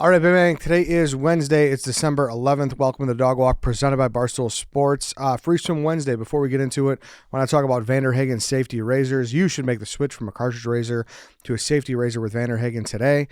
All right, bang. Today is Wednesday. It's December 11th. Welcome to the Dog Walk presented by Barstool Sports. Free Swim Wednesday. Before we get into it, when I talk about Vanderhagen safety razors, you should make the switch from a cartridge razor to a safety razor with Vanderhagen today.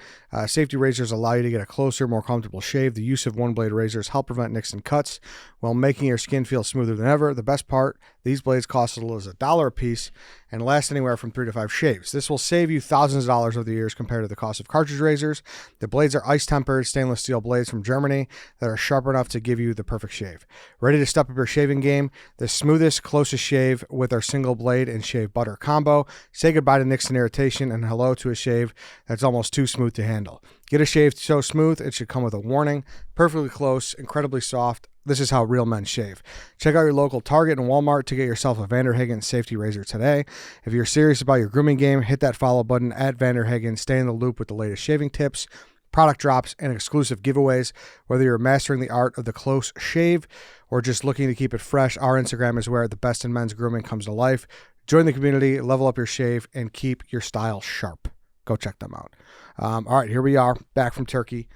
Safety razors allow you to get a closer, more comfortable shave. The use of one-blade razors help prevent nicks and cuts while making your skin feel smoother than ever. The best part, these blades cost as little as $1 a piece and last anywhere from 3 to 5 shaves. This will save you thousands of dollars over the years compared to the cost of cartridge razors. The blades are ice-tempered stainless steel blades from Germany that are sharp enough to give you the perfect shave. Ready to step up your shaving game? The smoothest, closest shave with our single blade and shave butter combo. Say goodbye to nicks and irritation and hello to a shave that's almost too smooth to handle. Get a shave so smooth, it should come with a warning. Perfectly close, incredibly soft. This is how real men shave. Check out your local Target and Walmart to get yourself a Vanderhagen safety razor today. If you're serious about your grooming game, hit that follow button at Vanderhagen. Stay in the loop with the latest shaving tips, product drops, and exclusive giveaways. Whether you're mastering the art of the close shave or just looking to keep it fresh, our Instagram is where the best in men's grooming comes to life. Join the community, level up your shave, and keep your style sharp. Go check them out. All right, here we are, back from Turkey.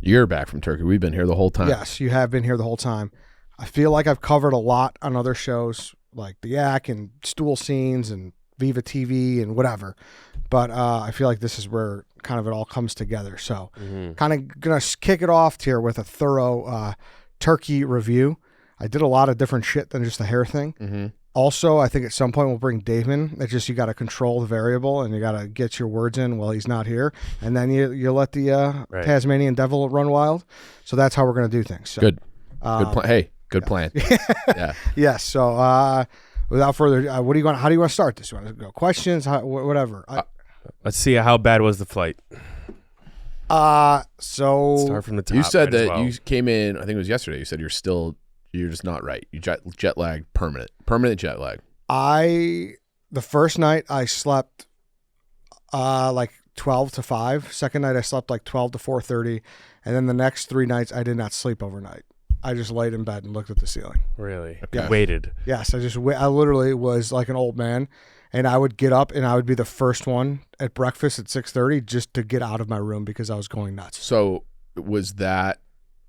You're back from Turkey. We've been here the whole time. Yes, you have been here the whole time. I feel like I've covered a lot on other shows like the Yak and Stool Scenes and Viva TV and whatever. But I feel like this is where kind of it all comes together. So kind of going to kick it off here with a thorough Turkey review. I did a lot of different shit than just the hair thing. Also, I think at some point we'll bring Dave in. It's just you got to control the variable and you got to get your words in while he's not here. And then you let the Tasmanian devil run wild. So that's how we're going to do things. So, good plan. Hey, good plan. Yeah. Yes. So without further, how do you want to start this? You want to go questions? Whatever. Let's see, how bad was the flight? So start from the top. You said that you came in, I think it was yesterday. You said you're just not right. You jet lag, permanent jet lag. The first night I slept like 12 to 5. Second night I slept like 12 to 4:30. And then the next 3 nights I did not sleep overnight. I just laid in bed and looked at the ceiling. Really? Okay. You waited? Yes. I literally was like an old man. And I would get up and I would be the first one at breakfast at 6:30 just to get out of my room because I was going nuts. So was that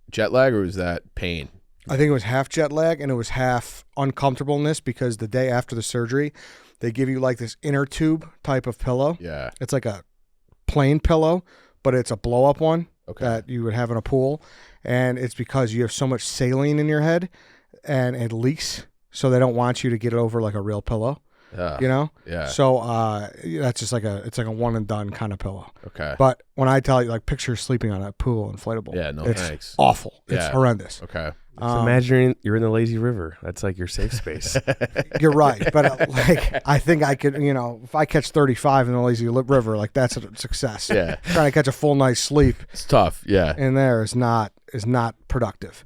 jet lag or was that pain? I think it was half jet lag and it was half uncomfortableness because the day after the surgery, they give you like this inner tube type of pillow. Yeah. It's like a plain pillow, but it's a blow up one that you would have in a pool. And it's because you have so much saline in your head and it leaks. So they don't want you to get it over like a real pillow. You know? Yeah. So that's just it's like a one and done kind of pillow. Okay. But when I tell you, like, picture sleeping on a pool inflatable. Yeah, no it's thanks. Awful. Yeah. It's horrendous. Okay. Imagine you're in the lazy river. That's like your safe space. You're right. But I think I could, if I catch 35 in the lazy river, like that's a success. Yeah. Trying to catch a full night's sleep. It's tough. Yeah. In there is not productive.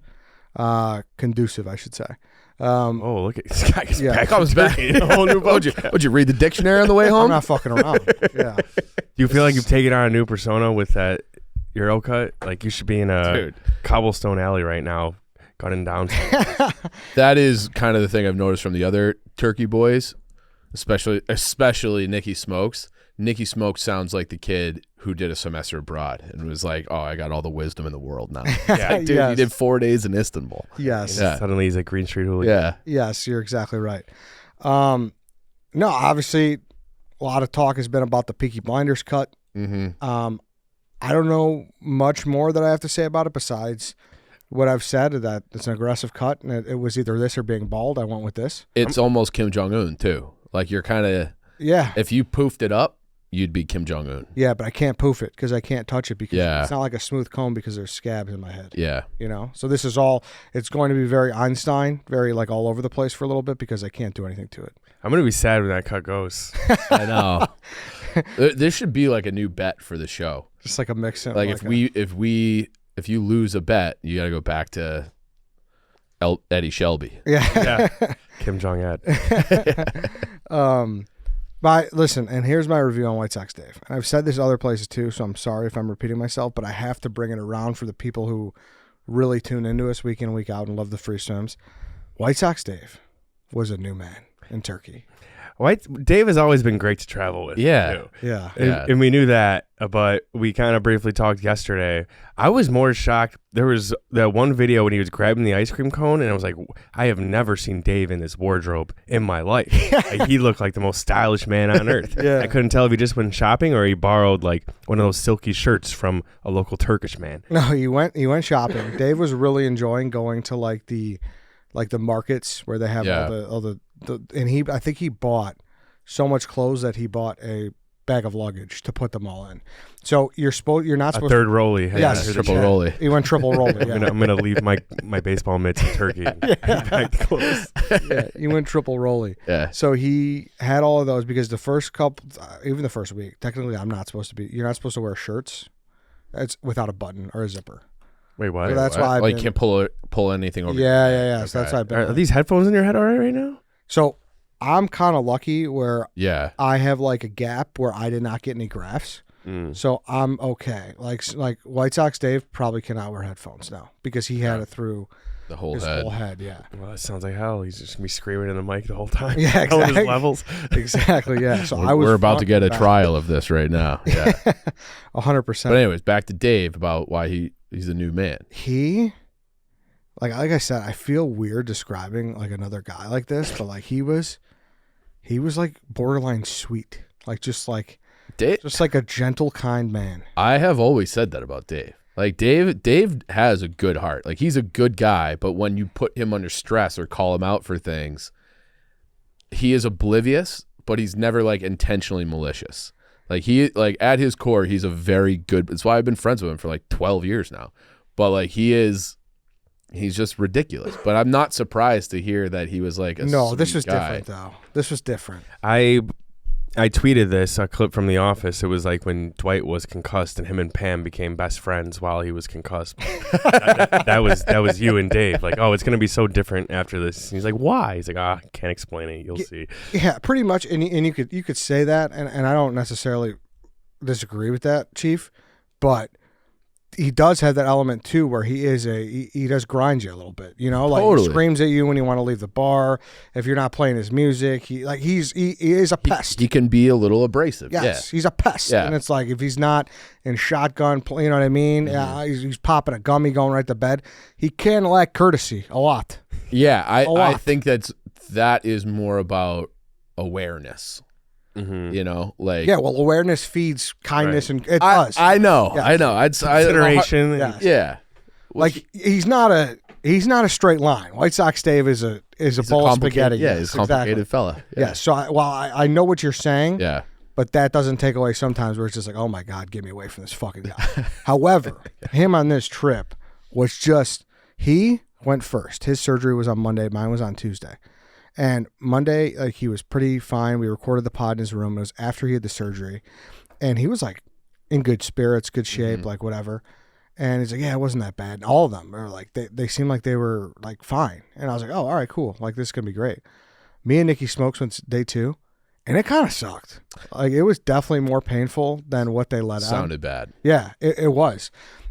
Conducive, I should say. Oh, look at this guy back. Comes back. A whole new boat. Would you read the dictionary on the way home? I'm not fucking around. Yeah. Do you feel like you've taken on a new persona with that Euro cut? Like you should be in a cobblestone alley right now, gunning down. That is kind of the thing I've noticed from the other Turkey boys, especially Nicky Smokes. Nicky Smokes sounds like the kid who did a semester abroad and was like, "Oh, I got all the wisdom in the world now." Yeah, dude, yes. He did 4 days in Istanbul. Yes. Yeah. Suddenly he's a Green Street hooligan. Yeah. Yes, you're exactly right. No, obviously, a lot of talk has been about the Peaky Blinders cut. I don't know much more that I have to say about it besides what I've said, that it's an aggressive cut, and it was either this or being bald. I went with this. It's almost Kim Jong-un, too. Like, you're kind of... Yeah. If you poofed it up, you'd be Kim Jong-un. Yeah, but I can't poof it because I can't touch it because Yeah. it's not like a smooth comb because there's scabs in my head. Yeah. So this is all, it's going to be very Einstein, very like all over the place for a little bit because I can't do anything to it. I'm going to be sad when that cut goes. I know. There should be like a new bet for the show. Just like a mix. Like if you lose a bet, you got to go back to Eddie Shelby. Yeah. Kim Jong-un. But listen, and here's my review on White Sox Dave. And I've said this other places too, so I'm sorry if I'm repeating myself, but I have to bring it around for the people who really tune into us week in, week out and love the free swims. White Sox Dave was a new man in Turkey. Dave has always been great to travel with. Yeah. too. Yeah. And we knew that, but we kind of briefly talked yesterday. I was more shocked. There was that one video when he was grabbing the ice cream cone, and I was like, I have never seen Dave in this wardrobe in my life. Like, he looked like the most stylish man on earth. Yeah. I couldn't tell if he just went shopping or he borrowed like one of those silky shirts from a local Turkish man. No, he went shopping. Dave was really enjoying going to like the markets where they have all the and I think he bought so much clothes that he bought a bag of luggage to put them all in. So you're not supposed a third rollie. Yes, triple rollie. He went triple rollie. Yeah. I'm gonna leave my baseball mitts in Turkey. And pack the clothes. Yeah, he went triple rollie. Yeah. So he had all of those because the first couple, even the first week, technically you're not supposed to wear shirts. It's without a button or a zipper. Wait, what? So that's why you can't pull anything over. Yeah. Okay. So that's why I've been. Are these headphones in your head all right now? So I'm kind of lucky where Yeah. I have like a gap where I did not get any grafts. So I'm okay. Like White Sox Dave probably cannot wear headphones now because he had it through The whole his head. wole head. Yeah. Well, that sounds like hell. He's just gonna be screaming in the mic the whole time. Yeah, Telling exactly. his levels. Exactly. Yeah. So We're about to get a back. trial of this right now. Yeah. 100%. But anyways, back to Dave about why he's a new man. He, like I said, I feel weird describing like another guy like this, but like he was like borderline sweet, like just like a gentle, kind man. I have always said that about Dave. Like Dave has a good heart. Like he's a good guy, but when you put him under stress or call him out for things, he is oblivious, but he's never like intentionally malicious. Like at his core, he's a very good. That's why I've been friends with him for like 12 years now. But like he's just ridiculous. But I'm not surprised to hear that he was like this was guy. different though. This was different. I tweeted a clip from The Office. It was like when Dwight was concussed and him and Pam became best friends while he was concussed. that was you and Dave. Like, oh, it's gonna be so different after this. And he's like, why? He's like, I can't explain it. You'll see. Yeah, pretty much. And you could say that, and I don't necessarily disagree with that, Chief, but he does have that element too, where he does grind you a little bit, you know, like Totally. he screams at you when you want to leave the bar. If you're not playing his music, he is a pest. He can be a little abrasive. Yes, he's a pest. Yeah. And it's like if he's not in shotgun, you know what I mean? He's popping a gummy, going right to bed. He can lack courtesy a lot. Yeah, I think that is more about awareness. Mm-hmm. You know, like Yeah, well, awareness feeds kindness, Right. and it does. I know, Yes. I know. Consideration. Yes. Yeah, Like he's not a straight line. White Sox Dave is a bowl of spaghetti. Yeah, Yes, he's a complicated exactly. fella. Yeah. So I know what you're saying. Yeah. But that doesn't take away sometimes where it's just like, oh my God, get me away from this fucking guy. However, him on this trip was just, he went first. His surgery was on Monday. Mine was on Tuesday. And Monday, like he was pretty fine. We recorded the pod in his room. It was after he had the surgery. And he was like in good spirits, good shape, like whatever. And he's like, yeah, it wasn't that bad. And all of them are like, they seemed like they were like fine. And I was like, oh, all right, cool. Like this is going to be great. Me and Nikki Smokes went day 2. And it kind of sucked. Like it was definitely more painful than what they let out. Sounded bad. Yeah, it was.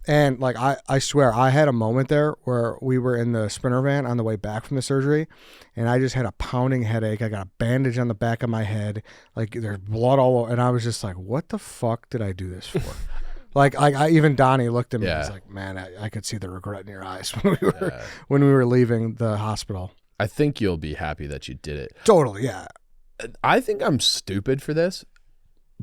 And like I swear, I had a moment there where we were in the Sprinter van on the way back from the surgery, and I just had a pounding headache. I got a bandage on the back of my head, like there's blood all over, and I was just like, "What the fuck did I do this for?" like even Donnie looked at me. Yeah. He's like, "Man, I could see the regret in your eyes when we were leaving the hospital." I think you'll be happy that you did it. Totally, yeah. I think I'm stupid for this,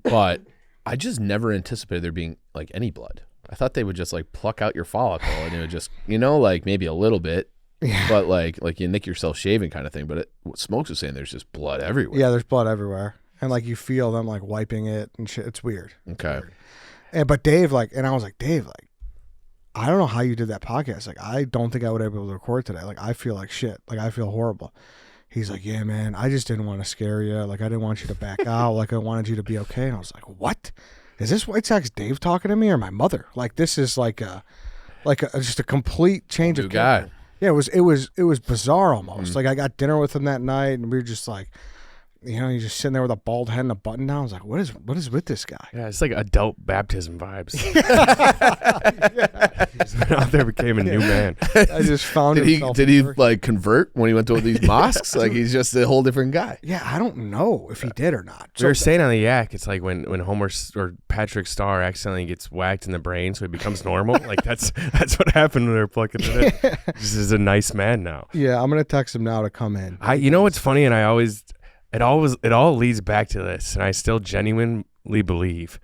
but I just never anticipated there being like any blood. I thought they would just like pluck out your follicle and it would just, you know, like maybe a little bit, but like you nick yourself shaving kind of thing. But what Smokes was saying, there's just blood everywhere. Yeah, there's blood everywhere, and like you feel them like wiping it and shit. It's weird. Okay. And but Dave, and I was like, Dave, like, I don't know how you did that podcast. Like, I don't think I would be able to record today. Like, I feel like shit. Like, I feel horrible. He's like, yeah, man, I just didn't want to scare you. Like, I didn't want you to back out. Like, I wanted you to be okay. And I was like, what? Is this White Sox Dave talking to me or my mother? Like, this is just a complete change New of guy. character. Yeah, it was bizarre almost. Like, I got dinner with him that night, and we were just like, you know, he's just sitting there with a bald head and a button down. I was like, what is with this guy? Yeah, it's like adult baptism vibes. He's out there became a new man. I just found Did he himself did in he Turkey. like convert when he went to these mosques? Like he's just a whole different guy. Yeah, I don't know if he did or not. They were saying on the Yak, it's like when Homer or Patrick Starr accidentally gets whacked in the brain, so he becomes normal. Like that's what happened when they were plucking it in. This is a nice man now. Yeah, I'm gonna text him now to come in. You know what's funny, and it all leads back to this, and I still genuinely believe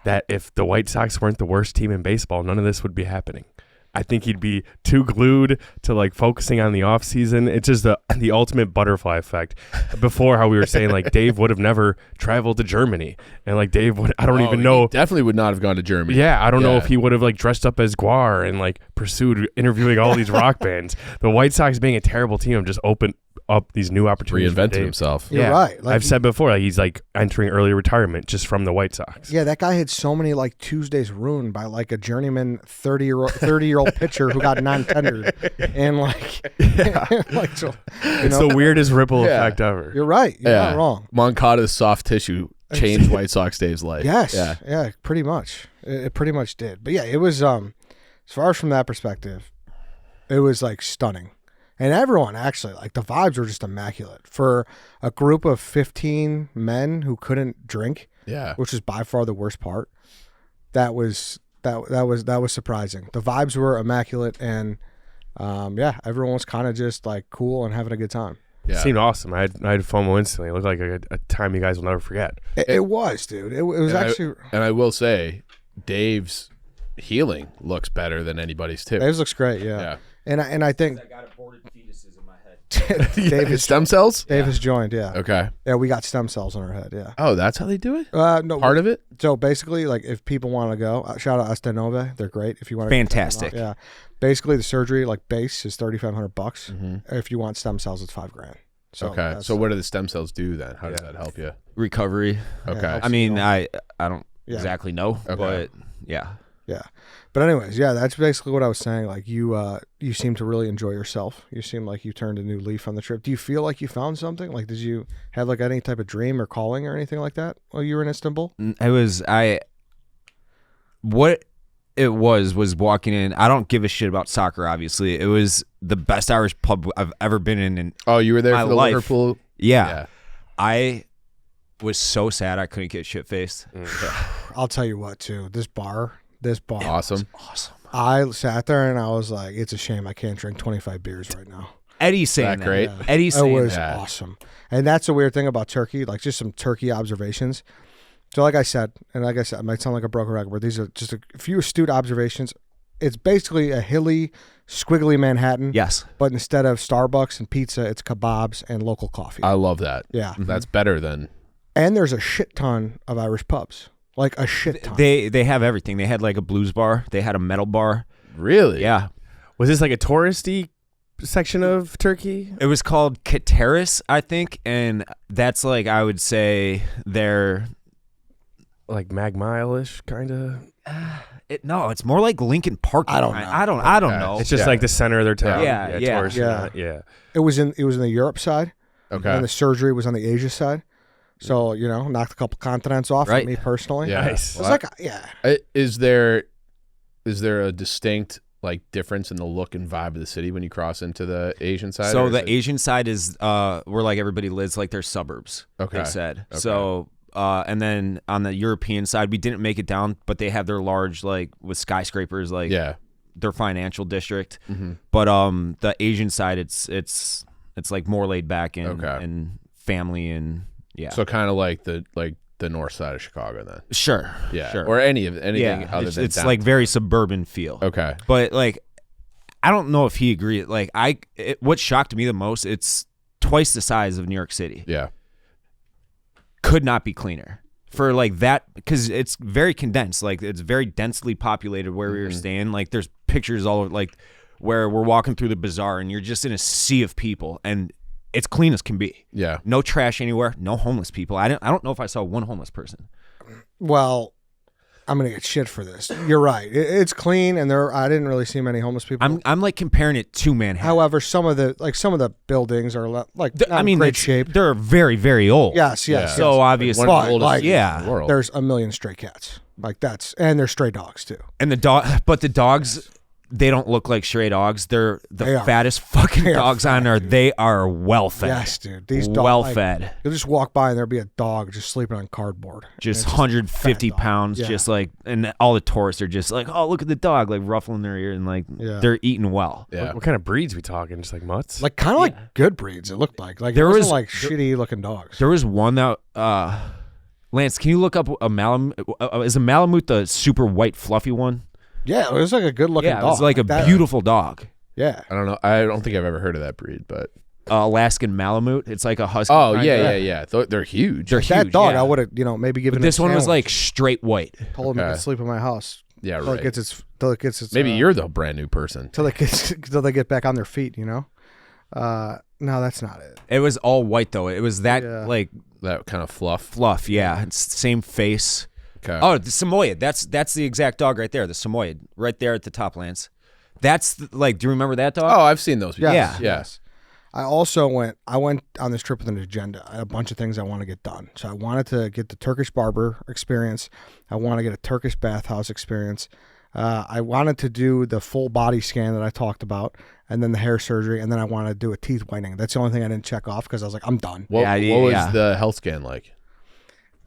that if the White Sox weren't the worst team in baseball, none of this would be happening. I think he'd be too glued to like focusing on the offseason. It's just the ultimate butterfly effect. Before, how we were saying like Dave would have never traveled to Germany, and like Dave would, I don't even know. He definitely would not have gone to Germany. Yeah, I don't know if he would have like dressed up as Guar and like pursued interviewing all these rock bands. The White Sox being a terrible team just opened up these new opportunities. Reinvented himself. You're right. Like, I've said before, like he's like entering early retirement just from the White Sox. Yeah, that guy had so many like Tuesdays ruined by like a journeyman 30-year-old pitcher who got non-tendered, and like, like so, It's the weirdest ripple effect ever. You're right. You're not wrong. Moncada's soft tissue changed White Sox Dave's life. Yes. Yeah. Pretty much. It pretty much did. But yeah, it was as far as from that perspective, it was like stunning. And everyone actually, like the vibes were just immaculate for a group of 15 men who couldn't drink. Yeah. Which is by far the worst part. That was surprising. The vibes were immaculate, and everyone was kind of just like cool and having a good time. Yeah. It seemed awesome. I had FOMO instantly. It looked like a time you guys will never forget. It was, dude. It was actually. And I will say, Dave's healing looks better than anybody's too. Dave's looks great, yeah. And I think I got aborted fetuses in my head. David stem cells? Dave is joined, yeah. Okay. Yeah, we got stem cells in our head, yeah. Oh, that's how they do it? No. Part of it? So basically, like if people want to go, shout out Istanbul. They're great. If you want to, Fantastic. Yeah. Basically, the surgery like base is $3,500 bucks. If you want stem cells, it's $5,000. So okay. So what do the stem cells do then? How does that help you? Recovery. Okay. I mean, I don't exactly know, Okay. but yeah. Yeah. But anyways, yeah, that's basically what I was saying. Like you seem to really enjoy yourself. You seem like you turned a new leaf on the trip. Do you feel like you found something? Like, did you have like any type of dream or calling or anything like that while you were in Istanbul? What it was walking in. I don't give a shit about soccer, obviously. It was the best Irish pub I've ever been in. Oh, you were there my for the life. Liverpool? Yeah. I was so sad I couldn't get shit faced. I'll tell you what, too. This bar. Awesome. Awesome. I sat there and I was like, it's a shame I can't drink 25 beers right now. Eddie's saying that. Great? Yeah. Eddie's It saying was that. awesome. And that's the weird thing about Turkey, like just some Turkey observations. So like I said, it might sound like a broken record, but these are just a few astute observations. It's basically a hilly, squiggly Manhattan. Yes. But instead of Starbucks and pizza, it's kebabs and local coffee. I love that. Yeah. That's better than... And there's a shit ton of Irish pubs. Like a shit ton. They have everything. They had like a blues bar. They had a metal bar. Really? Yeah. Was this like a touristy section of Turkey? It was called Kateris, I think, and that's like I would say they're Like Mag Mile-ish, kind of. no, it's more like Lincoln Park. I don't know. I don't know. It's just like the center of their town. Yeah. tourist, yeah. It was in the Europe side. Okay. And the surgery was on the Asia side. So, knocked a couple continents off for Right. me personally. Yeah. Nice. It's like, yeah. Is there a distinct like difference in the look and vibe of the city when you cross into the Asian side? So or is the it- Asian side is where like everybody lives, like they're suburbs. Okay. They said. Okay. So and then on the European side, we didn't make it down, but they have their large like with skyscrapers, like their financial district. Mm-hmm. But the Asian side, it's like more laid back and family and yeah. So kind of like the north side of Chicago then. Sure. Yeah. Sure. Or anything yeah. other than It's down. like very suburban feel. Okay. But like, I don't know if he agreed. Like what shocked me the most, it's twice the size of New York City. Yeah. Could not be cleaner for like that because it's very condensed. Like it's very densely populated where we were staying. Like there's pictures all over, like where we're walking through the bazaar and you're just in a sea of people and it's clean as can be. Yeah. No trash anywhere. No homeless people. I don't know if I saw one homeless person. Well, I'm gonna get shit for this. You're right. It's clean, and I didn't really see many homeless people. I'm like comparing it to Manhattan. However, some of the buildings are like not in great shape. They're very, very old. Yes. So obviously, One of the oldest like, cities in the world. There's a million stray cats. Like and there's stray dogs too. and the dogs they don't look like stray dogs. They're the They are- fattest fucking they are dogs on fat, earth. dude. They are well fed. Yes, dude. These dogs, well like, fed. you'll just walk by and there'll be a dog just sleeping on cardboard. Just And it's 150 fat dog. pounds, Yeah. just like, and all the tourists are just like, oh, look at the dog, like ruffling their ear, and like Yeah. they're eating well. Yeah. What kind of breeds we talking? Just like mutts? Like kind of like good breeds. It looked like There it wasn't was- like shitty looking dogs. There was one that, Lance, can you look up a Malamute? Is a Malamute the super white fluffy one? Yeah, it was like a good looking Yeah, dog. it was like a that. beautiful dog. Yeah, I don't know. I don't think I've ever heard of that breed, but Alaskan Malamute. It's like a husky. oh kind. yeah. They're huge. They're that huge, dog yeah. I would have maybe given. But this him a one was sandwich. like straight white. told him he Okay. could sleep in my house yeah, till right. it gets its Maybe you're the brand new person. till they get back on their feet. No, that's not it. It was all white though. It was that Yeah. like That kind of fluff. fluff. Yeah, it's the same face. Okay. Oh, the Samoyed. That's the exact dog right there. The Samoyed, right there at the top, Lance. That's like. Do you remember that dog? Oh, I've seen those. Yes, Yeah. yes. I also went on this trip with an agenda. I had a bunch of things I want to get done. So I wanted to get the Turkish barber experience. I want to get a Turkish bathhouse experience. I wanted to do the full body scan that I talked about, and then the hair surgery, and then I wanted to do a teeth whitening. That's the only thing I didn't check off because I was like, I'm done. What, Yeah, what was yeah. the health scan like?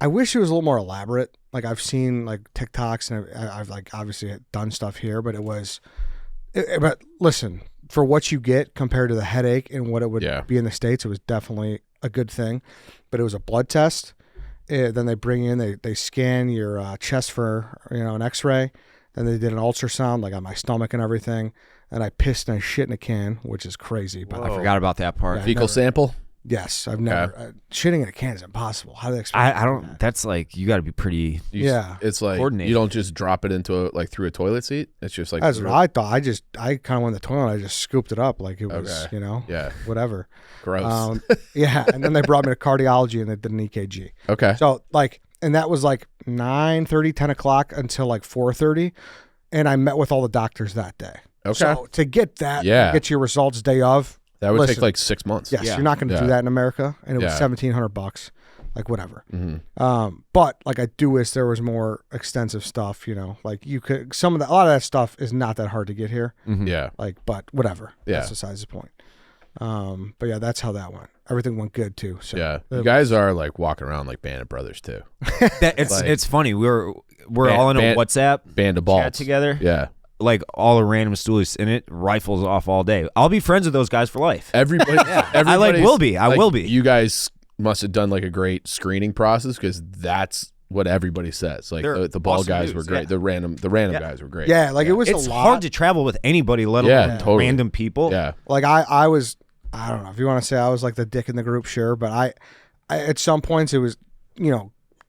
I wish it was a little more elaborate. Like I've seen like TikToks and I've like obviously done stuff here, but but listen, for what you get compared to the headache and what it would Yeah. be in the States, it was definitely a good thing. But it was a blood test. Then they bring in, they scan your chest for an X-ray. Then they did an ultrasound, like on my stomach and everything. And I pissed and I shit in a can, which is crazy. But I forgot about that part. Yeah. Fecal never- sample? yes, I've never shitting in a can is impossible. How do they expect? I don't. That's like you got to be pretty. Yeah. It's like Coordinated. you don't just drop it into through a toilet seat. It's just like That's what I thought. I kind of went in the toilet. I just scooped it up like it was, Okay. Yeah. whatever. Gross. Yeah. And then they brought me to cardiology and they did an EKG. okay. So and that was like 9:30, 10 o'clock until like 4:30. And I met with all the doctors that day. Okay. So to get that, Yeah. get your results day of, That would take listen. like 6 months. yes, Yeah. you're not going to Yeah. do that in America. And it was Yeah. $1,700, like whatever. Mhm. But like I do wish there was more extensive stuff, like you could, a lot of that stuff is not that hard to get here. Yeah. Like, but whatever. Yeah. That's besides the point. But yeah, that's how that went. Everything went good too. So Yeah. You guys are like walking around like Band of Brothers too. It's funny. We're Band- all in a band- WhatsApp Band of balls chat together. Yeah. Like all the random stoolies in it, rifles off all day. I'll be friends with those guys for life. Everybody. I like will be. I will be. You guys must have done like a great screening process because that's what everybody says. Like They're the ball awesome guys dudes, were great. yeah. The random Yeah. guys were great. yeah, like it was It's a lot. hard to travel with anybody, let alone Yeah, totally. random people. Yeah. Like I was, I don't know if you want to say I was like the dick in the group, sure, but I at some points it was,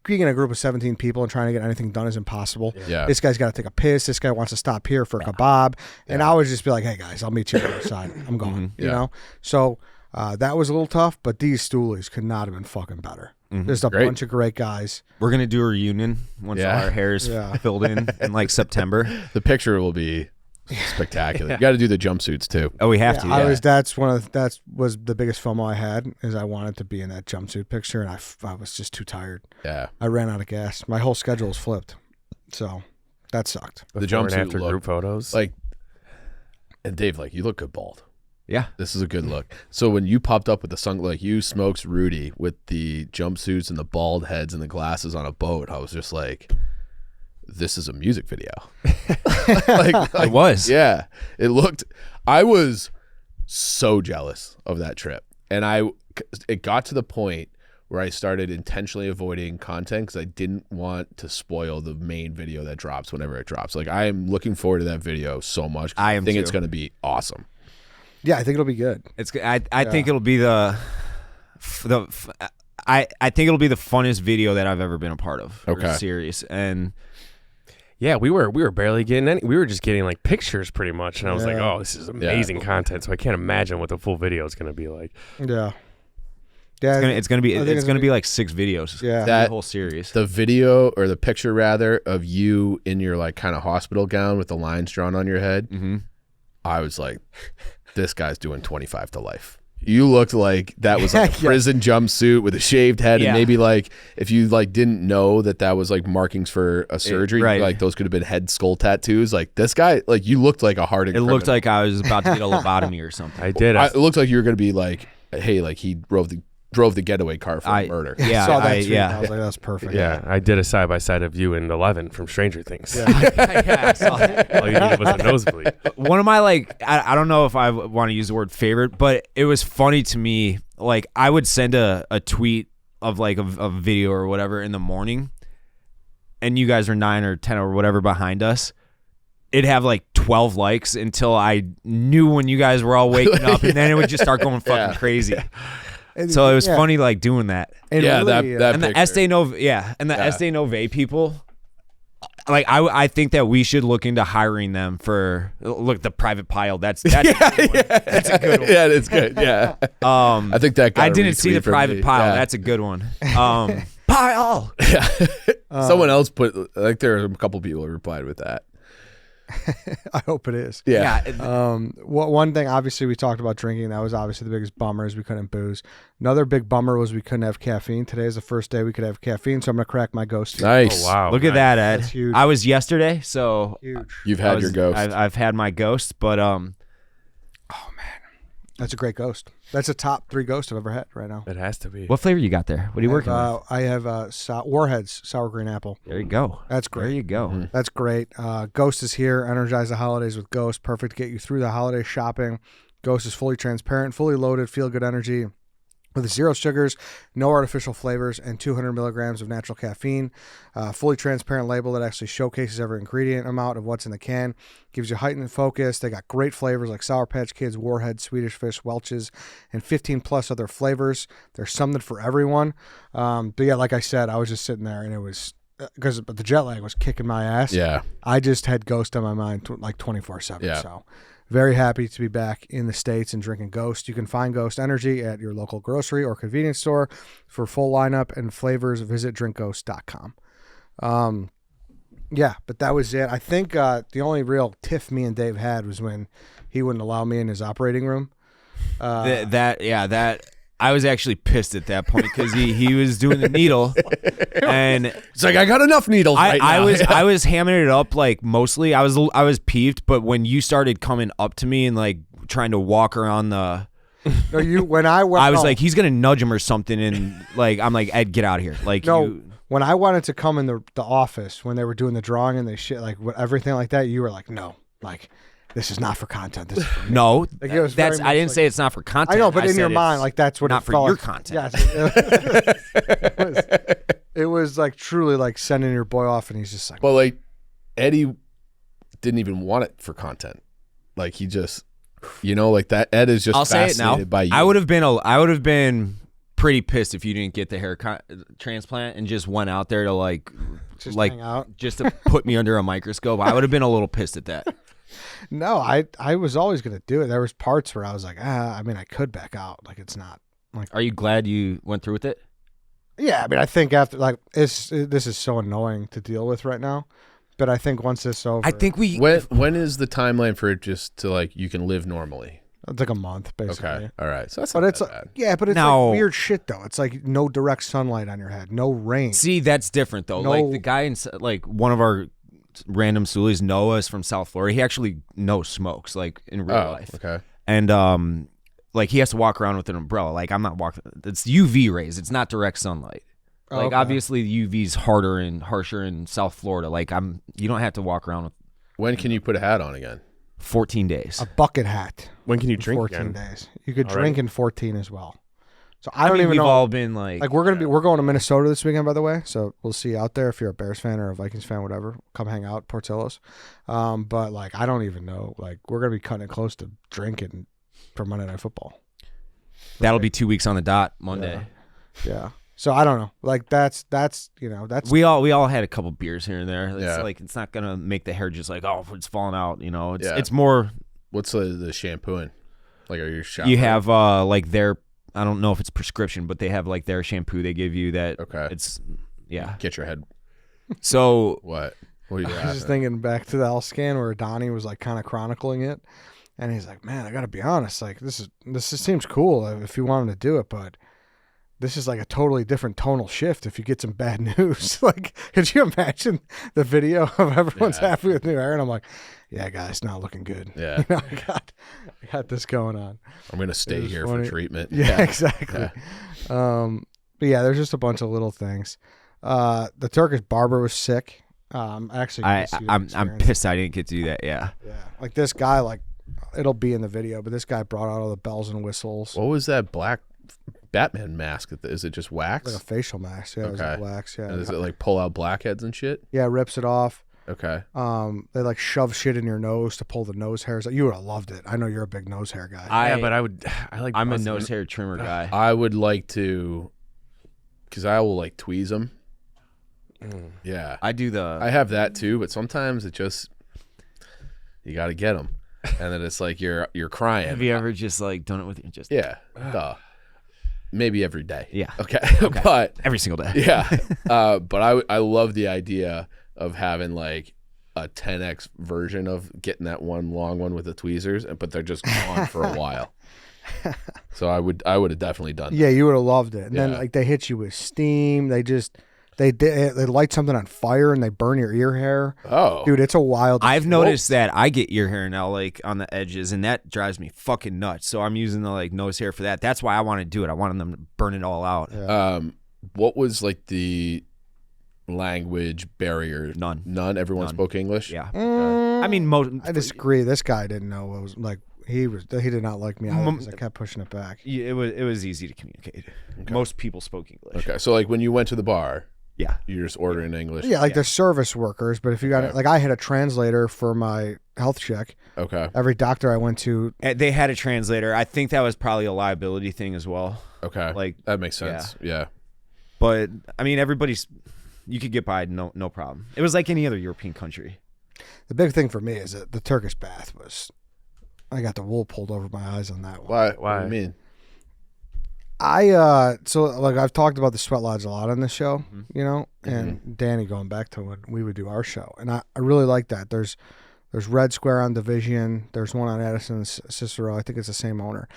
being in a group of 17 people and trying to get anything done is impossible. Yeah. This guy's got to take a piss. This guy wants to stop here for a kebab, and I would just be like, "Hey guys, I'll meet you on the other side. I'm going." You Yeah. know. So that was a little tough, but these stoolies could not have been fucking better. There's a Great. bunch of great guys. We're gonna do a reunion once Yeah. all our hair is Yeah. filled in like September. The picture will be spectacular. You got to do the jumpsuits too. Oh, we have to. I Yeah. was that was the biggest FOMO I had is I wanted to be in that jumpsuit picture, and I was just too tired. Yeah. I ran out of gas. My whole schedule was flipped, so that sucked. The Before and jumpsuit after look, group photos. like, and Dave, like, you look good bald. Yeah. This is a good look. So when you popped up with the sun, like you, Smokes, Rudy, with the jumpsuits and the bald heads and the glasses on a boat, I was just like, this is a music video. like, It was. yeah, it looked. I was so jealous of that trip, and it got to the point where I started intentionally avoiding content because I didn't want to spoil the main video that drops whenever it drops. Like I am looking forward to that video so much. 'Cause I am think too. it's going to be awesome. Yeah, I think it'll be good. It's. I think it'll be I think it'll be the funnest video that I've ever been a part of. Okay. Series and. yeah, we were barely getting any. We were just getting like pictures pretty much, and I was like, Yeah. "Oh, this is amazing content." So I can't imagine what the full video is going to be like. Yeah, yeah. It's gonna be I think it's gonna be like 6 videos. Yeah. The whole series. The video or the picture rather of you in your like kind of hospital gown with the lines drawn on your head. Mm-hmm. I was like, this guy's doing 25 to life. You looked like that was like a prison jumpsuit with a shaved head, and maybe like if you like didn't know that was like markings for a surgery, like those could have been head skull tattoos. Like this guy, like you looked like a hardened. It criminal. looked like I was about to get a lobotomy or something. I did. It looked like you were gonna be like, hey, like he drove the getaway car for murder. Yeah, saw that tweet, I was like, that's perfect. Yeah, I did a side by side of you and 11 from Stranger Things. Yeah, I saw that. All you needed was a nosebleed. One of my I don't know if I want to use the word favorite, but it was funny to me. Like I would send a tweet of like a video or whatever in the morning, and you guys are 9 or 10 or whatever behind us. It'd have like 12 likes until I knew when you guys were all waking up, and then it would just start going fucking crazy. So it was funny, like doing that. And really, that and the picture. Estee Nove, and the Estee Nove people. Like I think that we should look into hiring them for the private pile. That's a good one. That's a good one. Yeah, it's good. Yeah. I think that. I didn't see the private pile. That's a good one. Pile. Yeah. Someone else put like there are a couple people who replied with that. I hope it is. Yeah. One thing, obviously, we talked about drinking. That was obviously the biggest bummer is we couldn't booze. Another big bummer was we couldn't have caffeine. Today is the first day we could have caffeine, so I'm going to crack my ghost. Nice. Oh, wow. Look at that, Ed. That's huge. I was yesterday, so Huge. You've had your ghost. I've had my ghost, but That's a great ghost. That's a top 3 ghost I've ever had right now. It has to be. what flavor you got there? What are you working with? I have Warheads sour green apple. There you go. That's great. There you go. Mm-hmm. That's great. Ghost is here. Energize the holidays with Ghost. Perfect to get you through the holiday shopping. Ghost is fully transparent, fully loaded, feel good energy with 0 sugars, no artificial flavors, and 200 milligrams of natural caffeine. Fully transparent label that actually showcases every ingredient amount of what's in the can. Gives you heightened focus. They got great flavors like Sour Patch Kids, Warhead, Swedish Fish, Welch's, and 15 plus other flavors. There's something for everyone. But yeah, like I said, I was just sitting there and it was because the jet lag was kicking my ass. Yeah. I just had Ghost on my mind like 24/7. Yeah. So very happy to be back in the States and drinking Ghost. You can find Ghost Energy at your local grocery or convenience store. For full lineup and flavors, visit drinkghost.com. Yeah, but that was it. I think the only real tiff me and Dave had was when he wouldn't allow me in his operating room. That I was actually pissed at that point because he was doing the needle, and It's like I got enough needles. I right now. I was hamming it up like mostly. I was peeved, but when you started coming up to me and like trying to walk around the, No, when I went, I was like, he's gonna nudge him or something, and like I'm like, Ed, get out of here. Like no. When I wanted to come in the office when they were doing the drawing and they shit like everything like that, you were like, no, like this is not for content. This is for me. no, Like, it was very that's much I didn't like- say it's not for content. I know, but I in your said mind, it's like that's what not it for felt your like. content. Yes, it was like truly like sending your boy off, and he's just like, Well, like Eddie didn't even want it for content. Like he just, like that. Ed is just I'll say it now. fascinated by you. I would have been pretty pissed if you didn't get the hair transplant and just went out there to like hang out. just to put me under a microscope. I would have been a little pissed at that. No, I was always gonna do it. There was parts where I was like, I mean, I could back out. Like it's not like. Are you glad you went through with it? Yeah, I mean, I think after like this is so annoying to deal with right now, but I think once this is over, I think we. When is the timeline for it just to like you can live normally? it's like a month basically. Okay, all right. So that's But not it's that bad. yeah, but it's No. like weird shit though. It's like no direct sunlight on your head, no rain. See, that's different though. No. Like the guy in like one of our random Sulies, Noah, is from South Florida. He actually smokes like in real life, Okay. and like he has to walk around with an umbrella. Like I'm not walking. It's UV rays. It's not direct sunlight. Oh, Like okay. obviously the UV's harder and harsher in South Florida. Like you don't have to walk around with When can you put a hat on again? 14 days. A bucket hat. When can you in drink 14 again? days. You could Already? drink in 14 as well. So I don't mean, even we've know. all been like Like we're going to Minnesota this weekend, by the way. So we'll see you out there if you're a Bears fan or a Vikings fan, whatever. Come hang out, Portillo's. But like I don't even know. Like we're gonna be cutting it close to drinking for Monday Night Football. that'll be 2 weeks on the dot Monday. Yeah. So I don't know. Like that's that's We all had a couple beers here and there. It's Yeah. like it's not gonna make the hair just like it's falling out. It's Yeah. it's more What's the shampooing? Like, are you showering? you have like their I don't know if it's prescription, but they have like their shampoo they give you that Okay. it's yeah. Get your head. So What? What are you I was laughing just at? thinking back to the L scan where Donnie was like kind of chronicling it. And he's like, man, I got to be honest. Like, this seems cool if you want him to do it, but this is like a totally different tonal shift if you get some bad news. Like, could you imagine the video of everyone's happy with new hair? And I'm like, yeah, guys, not looking good. Yeah. You know, I got this going on. I'm going to stay here funny. for treatment. Yeah, exactly. Yeah. But yeah, there's just a bunch of little things. The Turkish barber was sick. I'm pissed I didn't get to do that. Yeah. Yeah. Like this guy, like it'll be in the video, but this guy brought out all the bells and whistles. What was that black Batman mask? Is it just wax? Like a facial mask. Yeah, it was like wax. Yeah. And does it like pull out blackheads and shit? Yeah, rips it off. Okay. They like shove shit in your nose to pull the nose hairs. You would have loved it. I know you're a big nose hair guy. Yeah, but I'm a nose hair trimmer guy. I would like to, because I will like tweeze them. Yeah. I have that too, but sometimes it just, you got to get them. And then it's like you're crying. Have you ever just like done it with your just? Yeah. Maybe every day. Yeah. Okay. But every single day. Yeah. But I love the idea of having like a 10x version of getting that one long one with the tweezers, but they're just gone for a while. So I would have definitely done that. Yeah, you would have loved it. And then like they hit you with steam. They light something on fire and they burn your ear hair. Oh, dude, it's a wild. I've noticed that I get ear hair now, like on the edges, and that drives me fucking nuts. So I'm using the like nose hair for that. That's why I want to do it. I wanted them to burn it all out. Yeah. What was like the language barrier? None. Everyone spoke English. Yeah. I mean, I disagree. This guy didn't know what was like. He did not like me either because I kept pushing it back. It was easy to communicate. Okay. Most people spoke English. Okay, so like when you went to the bar. Yeah, you're just ordering English. Yeah, like they're service workers, but if you got like I had a translator for my health check. Okay. Every doctor I went to, they had a translator. I think that was probably a liability thing as well. Okay, like that makes sense. Yeah. But I mean, you could get by no problem. It was like any other European country. The big thing for me is that the Turkish bath was. I got the wool pulled over my eyes on that one. Why? What do you mean? So like I've talked about the sweat lodge a lot on this show, you know, and Danny going back to when we would do our show, and I really like that. There's Red Square on Division. There's one on Edison and Cicero. I think it's the same owner.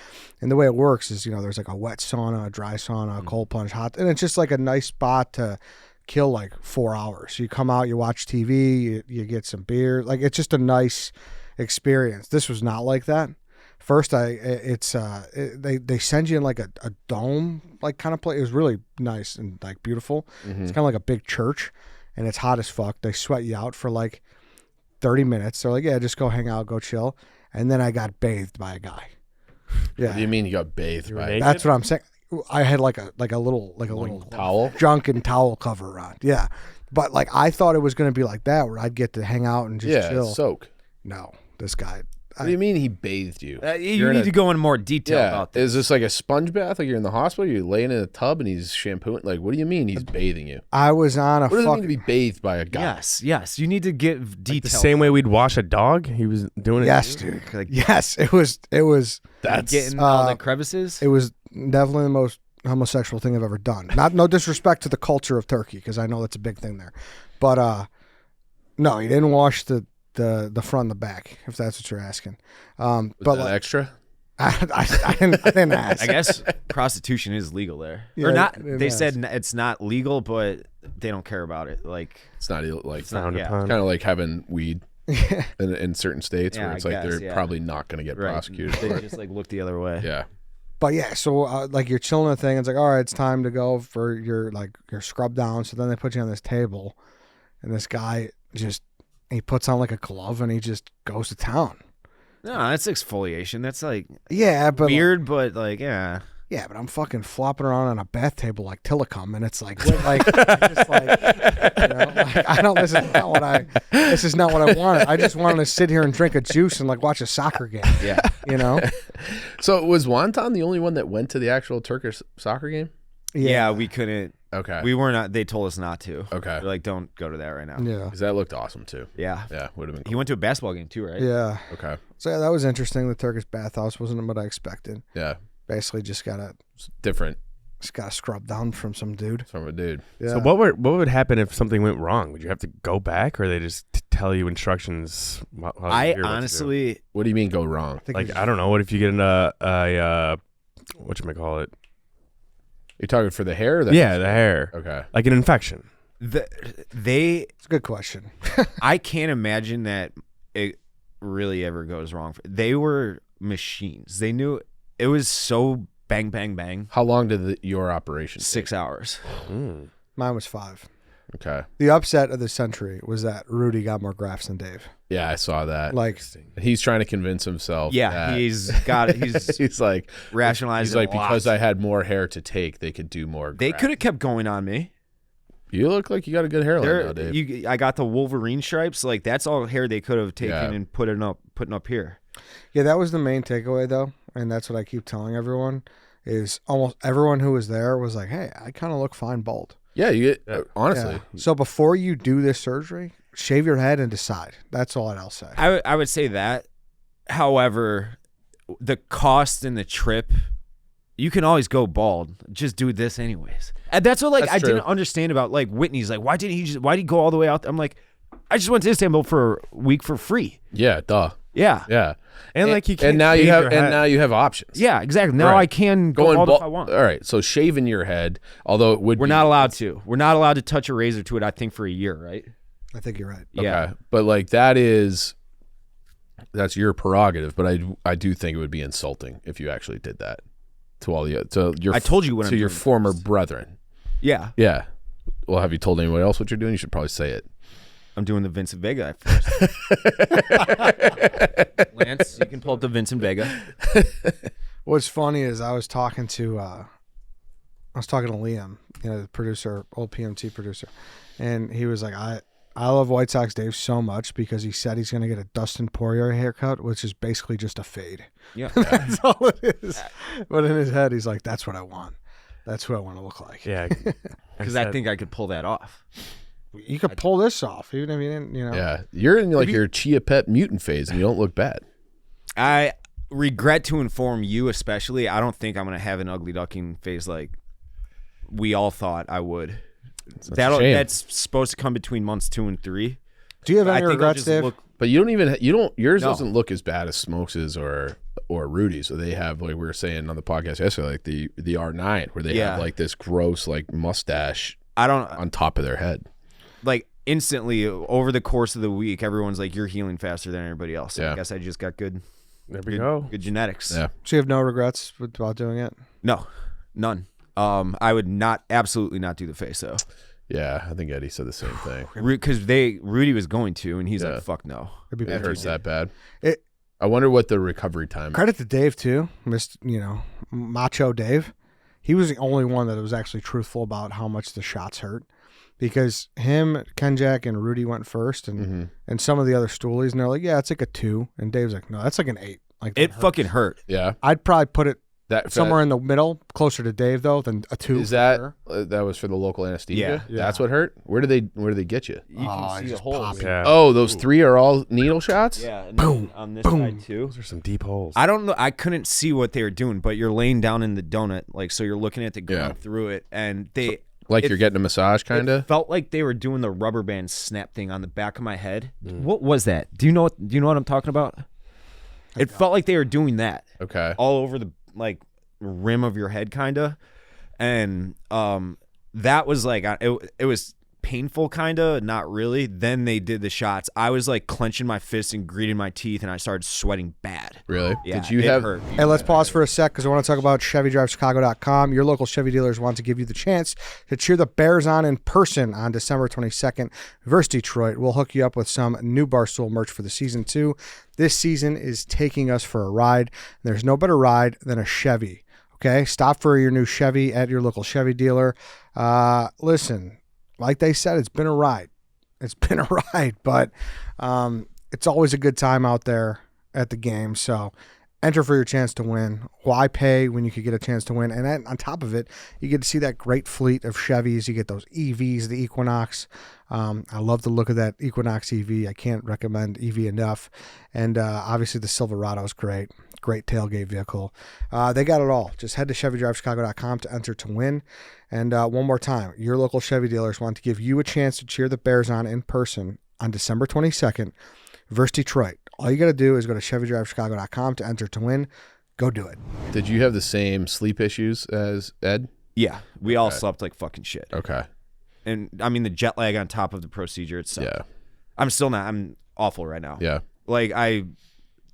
And the way it works is, you know, there's like a wet sauna, a dry sauna, a cold plunge, hot, and it's just like a nice spot to kill like 4 hours. You come out, you watch TV, you get some beer. Like it's just a nice experience. This was not like that. First, they send you in like a dome like kind of place. It was really nice and like beautiful. It's kind of like a big church, and it's hot as fuck. They sweat you out for like 30 minutes. They're like, yeah, just go hang out, go chill. And then I got bathed by a guy. Yeah. What do you mean you got bathed by? That's what I'm saying. I had like a little towel, junk and towel cover on. Yeah, but like I thought it was going to be like that where I'd get to hang out and just chill. Soak. No, this guy. What do you mean he bathed you? You need to go in more detail about this. Is this like a sponge bath? Like you're in the hospital, you're laying in a tub and he's shampooing? Like, what do you mean he's bathing you? I was on a What does it mean to be bathed by a guy? Yes. You need to give detail. The same way we'd wash a dog? He was doing it. Yes, dude. Like, yes, it was. That's getting all the crevices? It was definitely the most homosexual thing I've ever done. No disrespect to the culture of Turkey, because I know that's a big thing there. But no, he didn't wash the front and the back, if that's what you're asking. Was but that extra? I didn't ask. I guess prostitution is legal there, Yeah, or not? they They ask. said it's not legal, but they don't care about it. Like It's not like Frowned yeah. upon. kind of like having weed in certain states Yeah, where it's I like guess, they're yeah. probably not going to get prosecuted They for it. just like look the other way. Yeah. But yeah, so like you're chilling a thing. It's like, all right, it's time to go for your scrub down. So then they put you on this table, and this guy he puts on like a glove and he just goes to town. No, that's exfoliation. That's like Yeah, but weird, but like yeah. Yeah, but I'm fucking flopping around on a bath table like Tillicum, and it's like just like, you know, like I don't. This is not what I wanted. I just wanted to sit here and drink a juice and like watch a soccer game. Yeah. You know. So was Wonton the only one that went to the actual Turkish soccer game? Yeah, we couldn't. Okay. We were not. They told us not to. Okay. They're like, don't go to that right now. Yeah. Because that looked awesome too. Yeah. Yeah, would have been He cool. went to a basketball game too, right? Yeah. Okay. So yeah, that was interesting. The Turkish bathhouse wasn't what I expected. Yeah. Basically, just gotta Different scrub down from some dude. from a dude. Yeah. So what would happen if something went wrong? Would you have to go back, or they just tell you instructions. How I you're what to do. honestly, What do you mean go wrong? think like it's- I don't know. What if you get in a whatchamacallit? You're talking for the hair? Or the Yeah, the hair. Okay. Like an infection. they, it's a good question. I can't imagine that it really ever goes wrong. They were machines. They knew it was so bang, bang, bang. How long did your operation take? 6 hours. Mine was 5. Okay. The upset of the century was that Rudy got more grafts than Dave. Yeah, I saw that. Like, He's trying to convince himself. Yeah, that- he's got it. He's he's like rationalizing. He's like, a lot. because I had more hair to take, they could do more. They graft. could have kept going on me. You look like you got a good hairline now, Dave. I got the Wolverine stripes. Like that's all hair they could have taken Yeah. and putting up here. yeah, that was the main takeaway, though. And that's what I keep telling everyone is almost everyone who was there was like, hey, I kind of look fine bald. Yeah, you get Yeah. honestly. Yeah. So before you do this surgery, shave your head and decide. That's all I'll say. I would say that. However, the cost and the trip, you can always go bald. Just do this anyways. And that's what That's I true. didn't understand about like Whitney's. Like, why did he go all the way out? I'm like, I just went to Istanbul for a week for free. Yeah, duh. Yeah. Yeah. And like you can't and now shave you have your and head. now you have options. Yeah, exactly. Now Right. I can go Going bald bald if I want. All right. So shaving your head, although it would We're be, not allowed to. We're not allowed to touch a razor to it, I think, for a year, right? I think you're right. Okay. Yeah. But like that's your prerogative, but I do think it would be insulting if you actually did that to all the to your I told you what to I'm your doing former next. brethren. Yeah. Yeah. Well, have you told anyone else what you're doing? You should probably say it. I'm doing the Vincent Vega first. Lance, you can pull up the Vincent Vega. What's funny is I was talking to Liam, the producer, old PMT producer, and he was like, I love White Sox Dave so much because he said he's going to get a Dustin Poirier haircut, which is basically just a fade. Yeah. That's all it is. But in his head, he's like, that's what I want. That's who I want to look like. Yeah. Because I think I could pull that off. You could pull this off, even if you didn't, Yeah. You're in like your Chia Pet mutant phase and you don't look bad. I regret to inform you, especially, I don't think I'm going to have an ugly ducking phase like we all thought I would. a shame. That's supposed to come between months 2 and 3. Do you have I any think I'll regrets, just Dave? look. But yours No. doesn't look as bad as Smokes's or Rudy's. So they have, like we were saying on the podcast yesterday, like the R9 where they Yeah. have like this gross like mustache I don't on top of their head. like instantly over the course of the week. Everyone's like, "You're healing faster than everybody else." So Yeah. I guess I just got good There we go. genetics. Yeah. So you have no regrets about doing it? No, none. I would absolutely not do the face though, Yeah, I think Eddie said the same thing. because Rudy was going to, and he's Yeah. like, "Fuck no." It'd be It better. hurts that bad. It- I wonder what the recovery time. Credit to Dave too, Macho Dave. He was the only one that was actually truthful about how much the shots hurt, because him, Kenjack, and Rudy went first, and some of the other stoolies, and they're like, yeah, it's like a 2, and Dave's like, no, that's like an 8. Like that It hurt. fucking hurt. Yeah, I'd probably put it that somewhere in the middle, closer to Dave though than a 2. is for that sure. that was for the local anesthesia. Yeah. That's what hurt. Where do they get you? You can see the just holes. popping. Yeah. Oh, those 3 are all needle shots. Yeah, and then on this side too. Those are some deep holes. I don't know. I couldn't see what they were doing, but you're laying down in the donut, like so you're looking at the ground Yeah. through it, and they Like It- you're getting a massage, kind It of. felt like they were doing the rubber band snap thing on the back of my head. What was that? Do you know what I'm talking about? It felt like they were doing that Okay. all over the like rim of your head, kind of, and that was like it was painful, kind of, not really. Then they did the shots. I was like clenching my fists and gritting my teeth, and I started sweating bad. Really? Yeah, Did you it have? hurt. Hey, let's pause for a sec because I want to talk about ChevyDriveChicago.com. Your local Chevy dealers want to give you the chance to cheer the Bears on in person on December 22nd versus Detroit. We'll hook you up with some new Barstool merch for the season 2. This season is taking us for a ride. There's no better ride than a Chevy. Okay, stop for your new Chevy at your local Chevy dealer. Listen, like they said, it's been a ride. It's been a ride, but it's always a good time out there at the game. So enter for your chance to win. Why pay when you could get a chance to win? And then on top of it, you get to see that great fleet of Chevys. You get those EVs, the Equinox. I love the look of that Equinox EV. I can't recommend EV enough. And obviously the Silverado is great. Great tailgate vehicle. They got it all. Just head to ChevyDriveChicago.com to enter to win. And one more time, your local Chevy dealers want to give you a chance to cheer the Bears on in person on December 22nd versus Detroit. All you got to do is go to ChevyDriveChicago.com to enter to win. Go do it. Did you have the same sleep issues as Ed? Yeah, we all slept like fucking shit. Okay. And I mean the jet lag on top of the procedure itself. Yeah. I'm awful right now. Yeah. Like I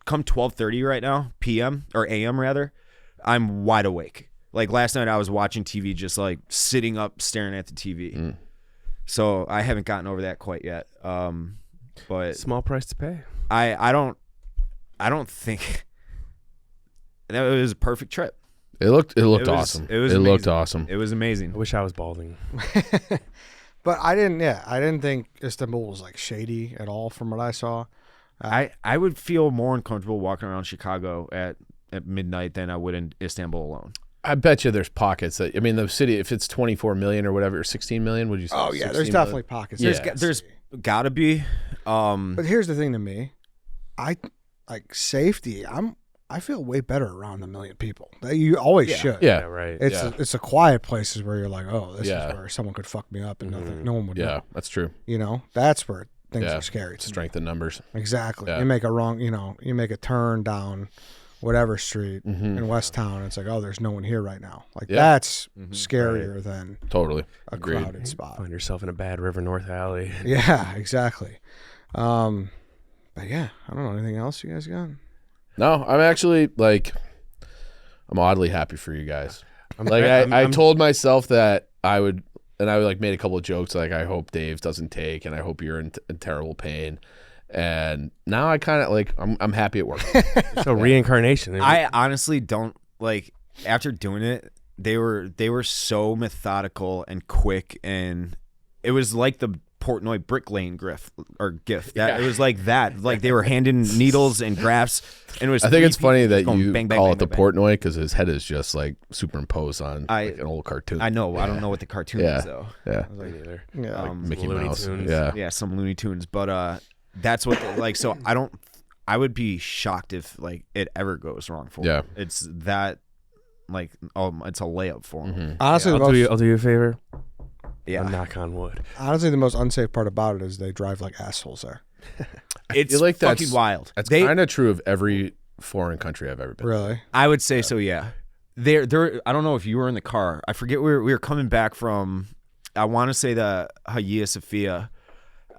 come 12:30 right now, PM or AM rather, I'm wide awake. Like last night I was watching TV just like sitting up staring at the TV. So I haven't gotten over that quite yet. But Small price to pay. I don't think that was a perfect trip. It looked was- awesome. it was It looked amazing. awesome. It was amazing. I wish I was balding. But I didn't think Istanbul was like shady at all from what I saw. I would feel more uncomfortable walking around Chicago at midnight than I would in Istanbul alone. I bet you there's pockets that, I mean, the city, if it's 24 million or whatever, or 16 million, would you say? Oh yeah, 16 there's definitely pockets. Yeah. There's gotta be. But here's the thing to me, I like safety. I feel way better around a million people. You always should. Yeah. Yeah, right. It's a quiet places where you're like, oh, this Yeah. is where someone could fuck me up and nothing, no one would Yeah, know. that's true. You know, that's where things Yeah. are scary. To me. Strength in numbers. Exactly. Yeah. You make a wrong, you make a turn down whatever street in West Town. It's like, oh, there's no one here right now. Like Yeah. that's scarier than Totally. a Agreed. crowded spot. Find yourself in a bad River North alley. Yeah, exactly. But yeah, I don't know anything else you guys got. No, I'm actually like, I'm oddly happy for you guys. I told myself that I would, and I like made a couple of jokes like, I hope Dave doesn't take, and I hope you're in terrible pain. And now I kind of like, I'm happy it worked. So reincarnation. I honestly don't like after doing it. They were so methodical and quick, and it was like the Portnoy Brick Lane gift. That it was like that. Like they were handing needles and graphs, and it was. I think it's three funny people that going you bang, bang, call bang, it the bang, bang. Portnoy because his head is just like superimposed on like an old cartoon. I know. I don't know what the cartoon Yeah. is though. Yeah. either. Yeah. Mickey Looney Mouse. Tunes. Yeah. Yeah, some Looney Tunes, but that's what like. So I would be shocked if like it ever goes wrong for Yeah. him. It's that like it's a layup for him. Honestly, I'll do you a favor. Yeah, I'll knock on wood. honestly, the most unsafe part about it is they drive like assholes there. it's feel like fucking that's- wild. That's They, kind of true of every foreign country I've ever been. Really? I would say so. Yeah, they're. I don't know if you were in the car. I forget we were coming back from. I want to say the Hagia Sophia,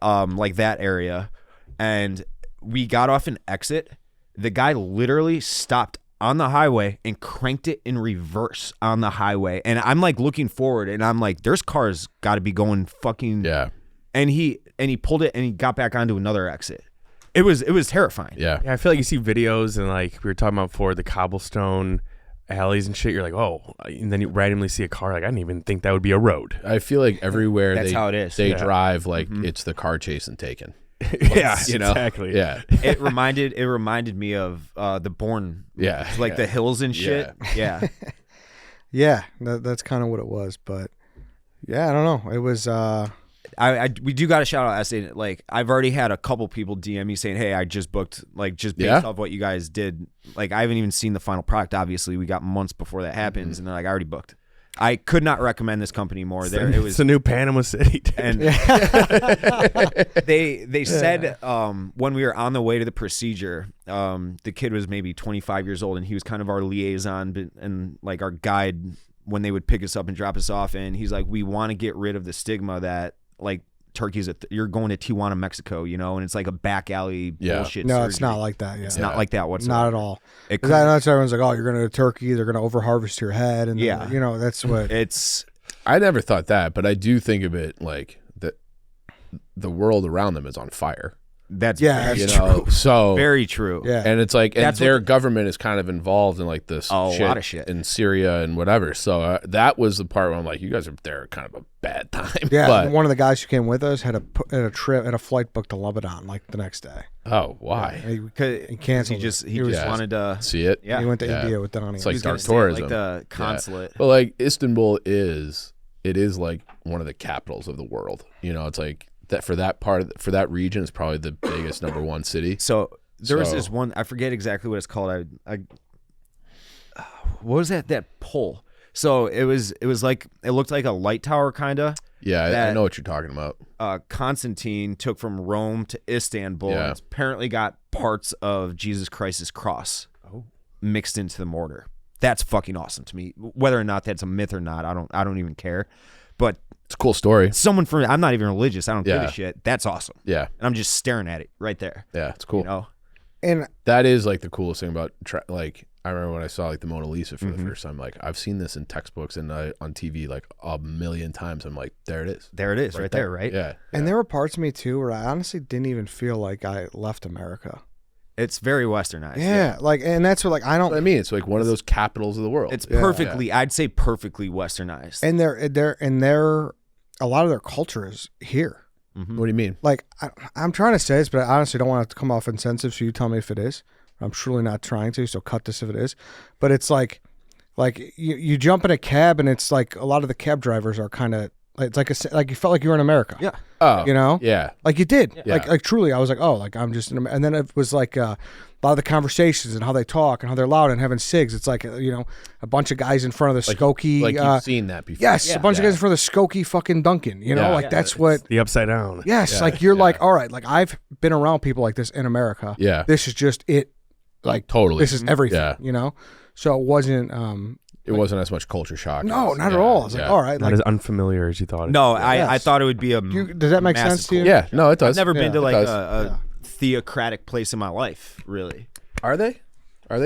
like that area, and we got off an exit. The guy literally stopped on the highway and cranked it in reverse on the highway, and I'm like looking forward, and I'm like, "There's cars got to be going fucking." Yeah. And he pulled it, and he got back onto another exit. It was terrifying. Yeah. Yeah, I feel like you see videos and like we were talking about before, the cobblestone alleys and shit. You're like, oh, and then you randomly see a car. Like I didn't even think that would be a road. I feel like everywhere That's how it is. they Yeah. drive like it's the car chase and Taken. Yeah, You know? exactly. Yeah. It reminded me of the Bourne. Yeah. movies, like the hills and shit. Yeah. Yeah, that's kind of what it was. But yeah, I don't know. It was. We do got to shout out SA. Like I've already had a couple people DM me saying, "Hey, I just booked." Like just based Yeah? off what you guys did. Like I haven't even seen the final product. Obviously, we got months before that happens, and they're like, "I already booked." I could not recommend this company more. There, it It's was, a new Panama City. Dude. and they said when we were on the way to the procedure, the kid was maybe 25 years old, and he was kind of our liaison and like our guide when they would pick us up and drop us off. And he's like, "We want to get rid of the stigma that like Turkey's you're going to Tijuana, Mexico, you know, and it's like a back alley bullshit." No, surgery. it's not like that. Yeah. It's not like that whatsoever. Not at all. It Because I know everyone's like, oh, you're going to Turkey. They're going to over harvest your head. And Yeah. you know, that's what. It's I never thought that, but I do think of it like that the world around them is on fire. that's Yeah, very, You that's know, true. so very true. Yeah. and it's like, and That's their what- government is kind of involved in like this A lot of shit. in Syria and whatever. So that was the part where I'm like, you guys are there kind of a bad time. Yeah, but one of the guys who came with us had a flight booked to Lebanon like the next day. oh, why? He canceled. He just it. was- Yeah. wanted to. See it? Yeah. He went to Yeah. India with Donnie. It's like He was gonna dark say, tourism. like the consulate. But like Istanbul is like one of the capitals of the world. You know, it's like that for that region is probably the biggest number one city. So there was So- this one. I forget exactly what it's called. What was that pole? So it was like it looked like a light tower kinda, Yeah, I that- know what you're talking about. Constantine took from Rome to Istanbul. Yeah. And it's apparently got parts of Jesus Christ's cross mixed into the mortar. That's fucking awesome to me. Whether or not that's a myth or not, I don't even care. But It's a cool story. someone from I'm not even religious. I don't give Yeah. a shit. That's awesome. Yeah, And I'm just staring at it right there. yeah, it's cool. You know? And That is like the coolest thing about like I remember when I saw like the Mona Lisa for the first time. Like I've seen this in textbooks and on TV like a million times. I'm like, there it is, There it is, right there, right? Yeah, and there were parts of me too where I honestly didn't even feel like I left America. It's very westernized. Yeah, like, and that's what like I don't. I mean, it's like one of those capitals of the world. It's perfectly, I'd say perfectly westernized. And they're a lot of their culture is here. What do you mean? Like I'm trying to say this, but I honestly don't want it to come off insensitive. So you tell me if it is. I'm truly not trying to. So cut this if it is. But it's like you jump in a cab and it's like a lot of the cab drivers are kind of it's like you felt like you were in America. Yeah. Oh, You know. yeah, Like you did. Yeah. Like truly, I was like, oh, like I'm just. And then it was like a lot of the conversations and how they talk and how they're loud and having cigs. It's like a bunch of guys in front of the Skokie. like you've seen that before. Yes, a bunch of guys in front of the Skokie fucking Duncan. You know, Yeah. like that's what. The upside down. Yes, like you're like, all right, like I've been around people like this in America. Yeah. This is just it. Like Totally. This is everything. Yeah. You know. So it wasn't. It wasn't as much culture shock. No, as- not at yeah, all. I was like, yeah. all right, Not like as unfamiliar as you thought. No, I Yes. thought it would be a. does that make massive sense to you? Yeah, no, it does. I've never been to It like does. a theocratic place in my life, really. Are they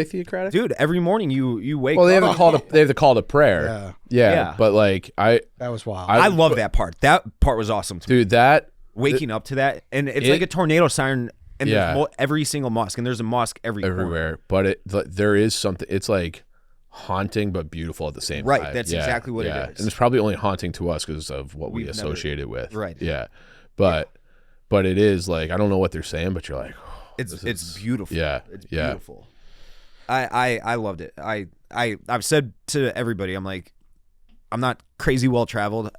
theocratic? Dude, every morning you wake Well, they up. have the call to prayer. Yeah. Yeah. But like That was wild. I love that part. That part was awesome to me. dude, that Waking up to that. And it's It- like a tornado siren. And Yeah. there's every single mosque. And there's a mosque everywhere. everywhere, but there is something. It's like haunting but beautiful at the same Right, time. that's exactly what it is. And it's probably only haunting to us because of what we We've associate it with. Right. Yeah. But it is like I don't know what they're saying, but you're like, oh, It's beautiful. Yeah, It's yeah. beautiful. I loved it. I've said to everybody, I'm like, I'm not crazy well traveled.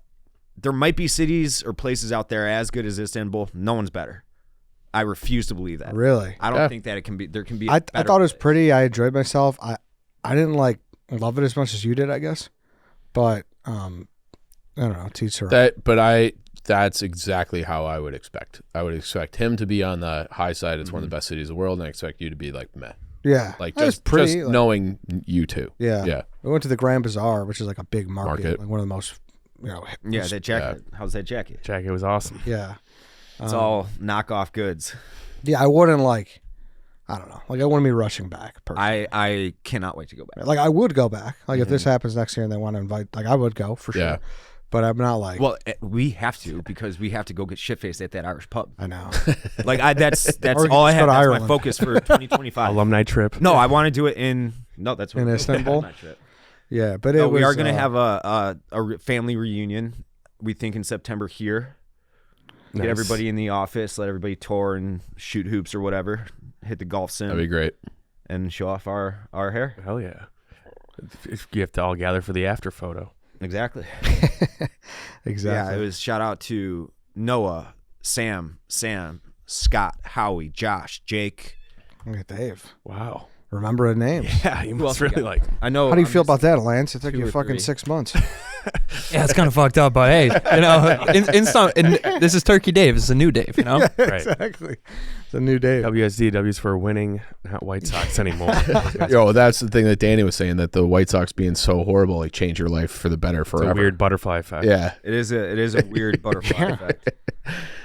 There might be cities or places out there as good as Istanbul. No one's better. I refuse to believe that. Really. I don't Yeah. think that it can be. There can be. I thought it was pretty. I enjoyed myself. I didn't like love it as much as you did, I guess. But I don't know. Teach her. That's exactly how I would expect. I would expect him to be on the high side. It's one of the best cities in the world, and I expect you to be like meh. Yeah. Like That was just pretty. Like, knowing you two. yeah. Yeah. We went to the Grand Bazaar, which is like a big market. Market. Like one of the most. Yeah, that jacket. How's that jacket? Jacket was awesome. Yeah. It's all knockoff goods. Yeah. I wouldn't like. I don't know. Like I wouldn't be rushing back. Personally. I cannot wait to go back. Like I would go back. Like if this happens next year and they want to invite, like I would go for sure. Yeah. But I'm not like. Well, we have to because we have to go get shit faced at that Irish pub. I know. Like that's Or we all I just have. go to That's Ireland. my focus for 2025. Alumni trip. No, I want to do it in. No, that's what In we're doing. Istanbul? Not trip. Yeah, but No, it was. we are going to have a family reunion. We think in September here. Nice. Get everybody in the office, let everybody tour and shoot hoops or whatever. Hit the golf sim That'd be great. and show off our hair. Hell yeah. If you have to all gather for the after photo. Exactly. exactly. Yeah, it was shout out to Noah, Sam, Scott, Howie, Josh, Jake. Look at Dave. Wow. Remember a name. Yeah, you Who else must we really got? like. I know. How do you I'm feel just- about that, Lance? It took 2 you or fucking 3. 6 months. Yeah, it's kind of fucked up, but hey, this is Turkey Dave. This is a new Dave, you know? Right. Exactly. It's a new Dave. WSDW's for winning, not White Sox anymore. Yo, that's the thing that Danny was saying, that the White Sox being so horrible, like change your life for the better It's forever. a weird butterfly effect. Yeah. It is a weird butterfly effect.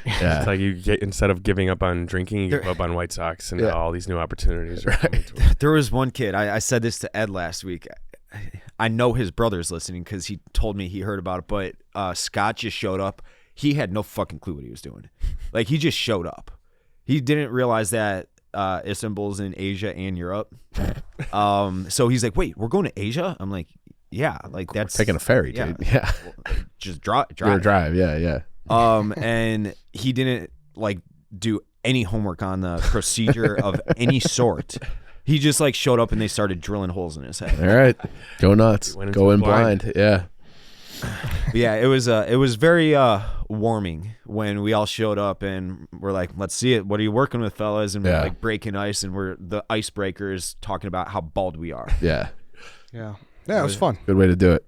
Yeah. It's like you get, instead of giving up on drinking, you give up on White Sox, and Yeah. all these new opportunities are coming to us. There was one kid. I said this to Ed last week. I know his brother's listening because he told me he heard about it. But Scott just showed up. He had no fucking clue what he was doing. Like he just showed up. He didn't realize that Istanbul's in Asia and Europe. So he's like, "Wait, we're going to Asia?" I'm like, "Yeah, like that's Taking a ferry, yeah. dude. Yeah. just drive." You're drive. Yeah. Yeah. And he didn't like do any homework on the procedure of any sort. He just like showed up and they started drilling holes in his head. All right. Go nuts. Went into Go it in blind. blind. Yeah. But yeah, it was very warming when we all showed up and we're like, let's see it. What are you working with, fellas? And we're Yeah. like breaking ice, and we're the icebreakers talking about how bald we are. Yeah. Yeah. Yeah, it was fun. Good way to do it.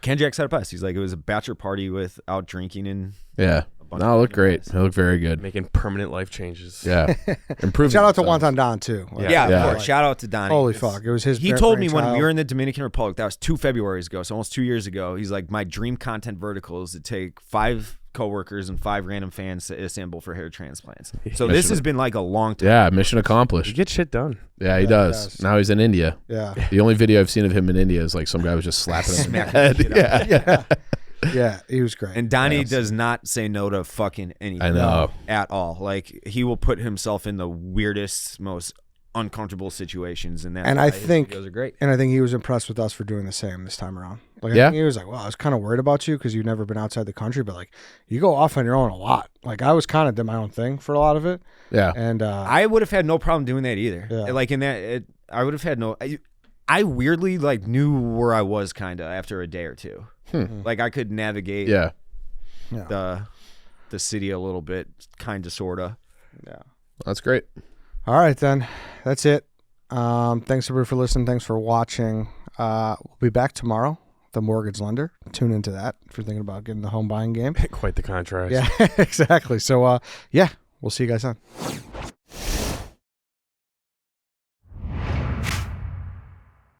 Ken Jack said it best. He's like, it was a bachelor party without drinking and Yeah. a bunch No, of it looked great. It looked very good. Making permanent life changes. Yeah. Improving Shout out to themselves. Wonton Don too. Like, Yeah, Yeah. of course. Shout out to Donnie. Holy It's- fuck! It was his. He told me when brainchild. we were in the Dominican Republic, that was 2 Februarys ago, so almost 2 years ago. He's like, my dream content vertical is to take 5 coworkers and 5 random fans to Istanbul for hair transplants. So this has been like a long time. Yeah, mission You accomplished. get shit done. Yeah, he he does. does. Now he's in India. Yeah, The only video I've seen of him in India is like some guy was just slapping him in the Smacking the head. shit out Yeah. yeah, he was great. And Donnie does not say no to fucking anything. I know. At all. Like, he will put himself in the weirdest, most uncomfortable situations. And And I think- those are great. And I think he was impressed with us for doing the same this time around. Like, I Yeah. think he was like, "Well, I was kind of worried about you because you've never been outside the country, but like, you go off on your own a lot." Like, I was kind of did my own thing for a lot of it, Yeah. and I would have had no problem doing that either. Yeah. Like, in that, I would have had no. I weirdly like knew where I was kind of after a day or two. Like, I could navigate Yeah. the city a little bit, kind of, sort of. yeah. That's great. All right, then, that's it. Thanks everybody for listening. Thanks for watching. We'll be back tomorrow. The Mortgage Lender. Tune into that if you're thinking about getting the home buying game. Quite the contrast. Yeah, exactly. So, yeah, we'll see you guys then.